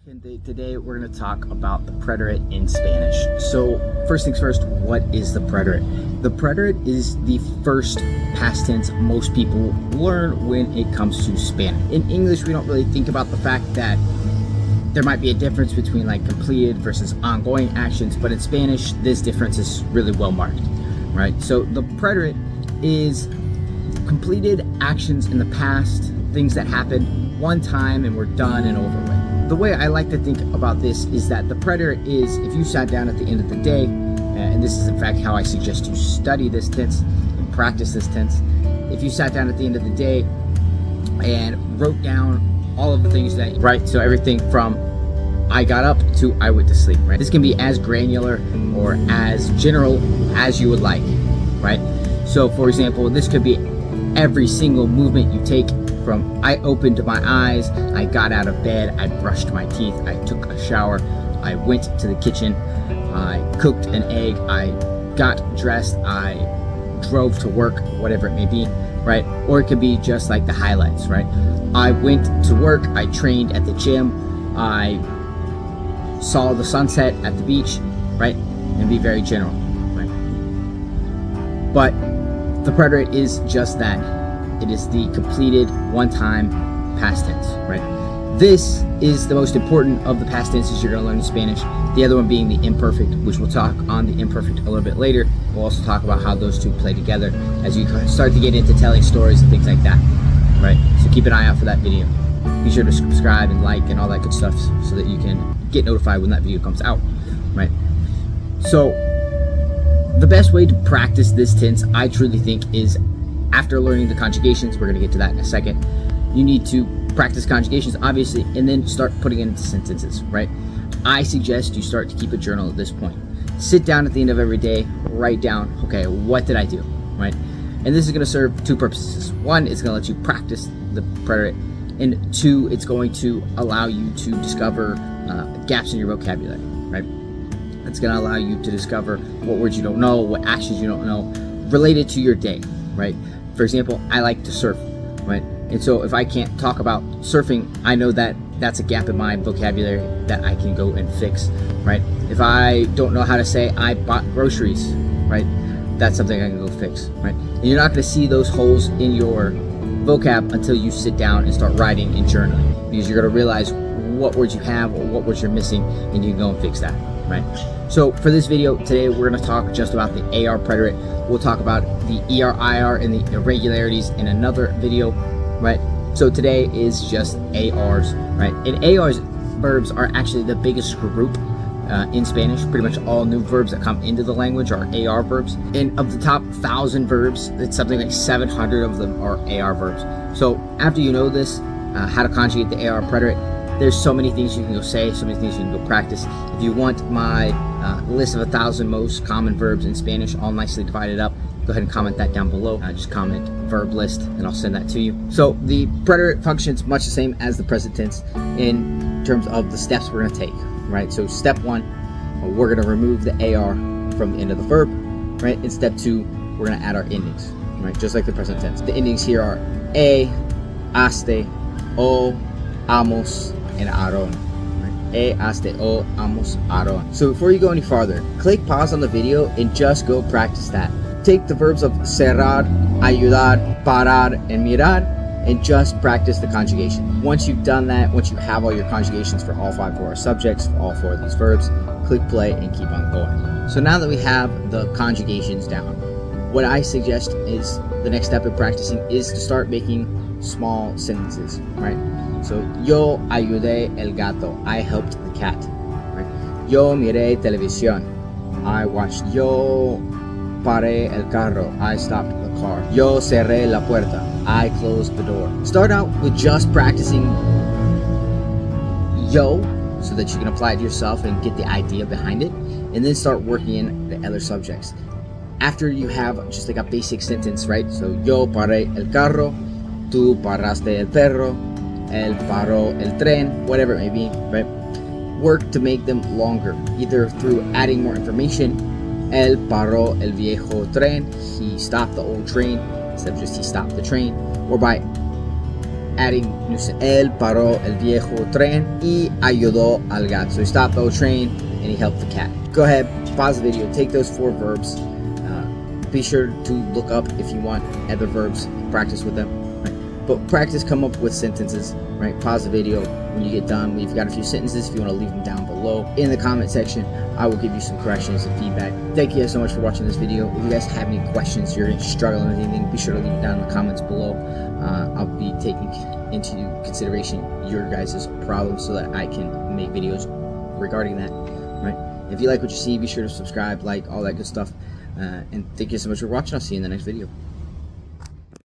Today we're going to talk about the preterite in Spanish. So first things first, what is the preterite? The preterite is the first past tense most people learn when it comes to Spanish. In English, we don't really think about the fact that there might be a difference between like completed versus ongoing actions, but in Spanish, this difference is really well marked, right? So the preterite is completed actions in the past, things that happened one time and were done and over with. The way I like to think about this is that the preterite is, if you sat down at the end of the day, and this is in fact how I suggest you study this tense and practice this tense. If you sat down at the end of the day and wrote down all of the things that, right? So everything from I got up to I went to sleep, right? This can be as granular or as general as you would like, right? So for example, this could be every single movement you take from I opened my eyes, I got out of bed, I brushed my teeth, I took a shower, I went to the kitchen, I cooked an egg, I got dressed, I drove to work, whatever it may be, right? Or it could be just like the highlights, right? I went to work, I trained at the gym, I saw the sunset at the beach, right? And be very general, right? But the preterite is just that. It is the completed one-time past tense, right? This is the most important of the past tenses you're going to learn in Spanish. The other one being the imperfect, which we'll talk on the imperfect a little bit later. We'll also talk about how those two play together as you start to get into telling stories and things like that, right? So keep an eye out for that video. Be sure to subscribe and like and all that good stuff so that you can get notified when that video comes out, right? So the best way to practice this tense, I truly think, is after learning the conjugations. We're going to get to that in a second. You need to practice conjugations, obviously, and then start putting it into sentences, right? I suggest you start to keep a journal at this point. Sit down at the end of every day, write down, okay, what did I do, right? And this is going to serve two purposes. One, it's going to let you practice the preterite, and two, it's going to allow you to discover gaps in your vocabulary, right? It's going to allow you to discover what words you don't know, what actions you don't know, related to your day, right? For example, I like to surf, right? And so if I can't talk about surfing, I know that that's a gap in my vocabulary that I can go and fix, right? If I don't know how to say I bought groceries, right? That's something I can go fix, right? And you're not going to see those holes in your vocab until you sit down and start writing and journaling, because you're going to realize what words you have or what words you're missing, and you can go and fix that, right? So for this video today, we're going to talk just about the AR preterite. We'll talk about the ER, IR, and the irregularities in another video, right? So today is just ARs, right? And ARs, verbs, are actually the biggest group in Spanish. Pretty much all new verbs that come into the language are AR verbs. And of the top 1,000 verbs, it's something like 700 of them are AR verbs. So after you know this, how to conjugate the AR preterite, there's so many things you can go say, so many things you can go practice. If you want my list of 1,000 most common verbs in Spanish, all nicely divided up, go ahead and comment that down below. Just comment verb list and I'll send that to you. So the preterite functions much the same as the present tense in terms of the steps we're going to take, right? So step one, we're going to remove the AR from the end of the verb, right? In step two, we're going to add our endings, right? Just like the present tense. The endings here are haste, o, amos, and Aaron. Haste, o, amos, Aaron. So before you go any farther, click pause on the video and just go practice that. Take the verbs of cerrar, ayudar, parar, and mirar, and just practice the conjugation. Once you've done that, once you have all your conjugations for all 5 of our subjects, for all 4 of these verbs, click play and keep on going. So now that we have the conjugations down, what I suggest is the next step in practicing is to start making small sentences, right? So, yo ayudé el gato. I helped the cat, right? Yo miré televisión. I watched. Yo paré el carro. I stopped the car. Yo cerré la puerta. I closed the door. Start out with just practicing yo so that you can apply it to yourself and get the idea behind it, and then start working in the other subjects. After you have just like a basic sentence, right? So, yo paré el carro. Tú paraste el perro. El paró el tren, whatever it may be, right? Work to make them longer, either through adding more information. El paró el viejo tren. He stopped the old train instead of just he stopped the train. Or by adding él paró el viejo tren y ayudó al gato. So he stopped the old train and he helped the cat. Go ahead, pause the video, take those 4 verbs. Be sure to look up if you want other verbs, practice with them. Right? But practice, come up with sentences. Right? Pause the video when you get done. We've got a few sentences. If you want to leave them down below in the comment section, I will give you some corrections and feedback. Thank you guys so much for watching this video. If you guys have any questions, you're struggling with anything, be sure to leave it down in the comments below. I'll be taking into consideration your guys' problems so that I can make videos regarding that. Right? If you like what you see, be sure to subscribe, like, all that good stuff. And thank you so much for watching. I'll see you in the next video.